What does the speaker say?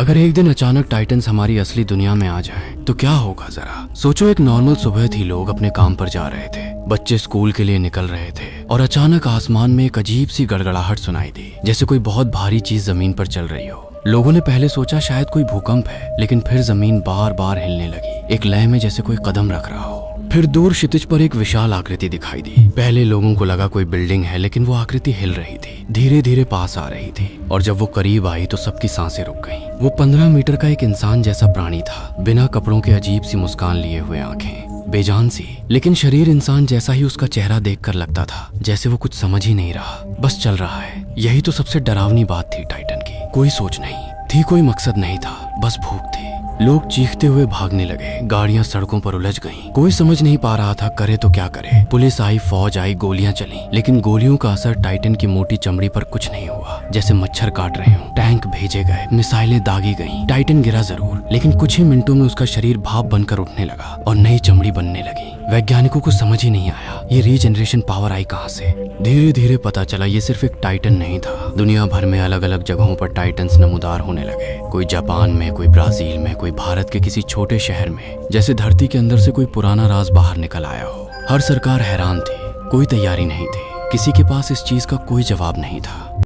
अगर एक दिन अचानक टाइटन्स हमारी असली दुनिया में आ जाएं, तो क्या होगा जरा सोचो। एक नॉर्मल सुबह थी, लोग अपने काम पर जा रहे थे, बच्चे स्कूल के लिए निकल रहे थे और अचानक आसमान में एक अजीब सी गड़गड़ाहट सुनाई दी, जैसे कोई बहुत भारी चीज जमीन पर चल रही हो। लोगों ने पहले सोचा शायद कोई भूकंप है, लेकिन फिर जमीन बार बार हिलने लगी, एक लय में जैसे कोई कदम रख रहा हो। फिर दूर क्षितिज पर एक विशाल आकृति दिखाई दी। पहले लोगों को लगा कोई बिल्डिंग है, लेकिन वो आकृति हिल रही थी, धीरे धीरे पास आ रही थी और जब वो करीब आई तो सबकी सांसें रुक गईं। वो 15 मीटर का एक इंसान जैसा प्राणी था, बिना कपड़ों के, अजीब सी मुस्कान लिए हुए, आंखें बेजान सी, लेकिन शरीर इंसान जैसा ही। उसका चेहरा देखकर लगता था जैसे वो कुछ समझ ही नहीं रहा, बस चल रहा है। यही तो सबसे डरावनी बात थी टाइटन की। कोई सोच नहीं थी, कोई मकसद नहीं था, बस भूख थी। लोग चीखते हुए भागने लगे, गाड़ियां सड़कों पर उलझ गईं। कोई समझ नहीं पा रहा था करे तो क्या करे। पुलिस आई, फौज आई, गोलियां चली, लेकिन गोलियों का असर टाइटन की मोटी चमड़ी पर कुछ नहीं हुआ, जैसे मच्छर काट रहे हों। टैंक भेजे गए, मिसाइलें दागी गईं, टाइटन गिरा जरूर, लेकिन कुछ ही मिनटों में उसका शरीर भाप बनकर उठने लगा और नई चमड़ी बनने लगी। वैज्ञानिकों को समझ ही नहीं आया ये रीजनरेशन पावर आई कहां से। धीरे धीरे पता चला ये सिर्फ एक टाइटन नहीं था, दुनिया भर में अलग अलग जगहों पर टाइटन्स नमूदार होने लगे। कोई जापान में, कोई ब्राजील में, कोई भारत के किसी छोटे शहर में, जैसे धरती के अंदर से कोई पुराना राज बाहर निकल आया हो। हर सरकार हैरान थी, कोई तैयारी नहीं थी, किसी के पास इस चीज का कोई जवाब नहीं था।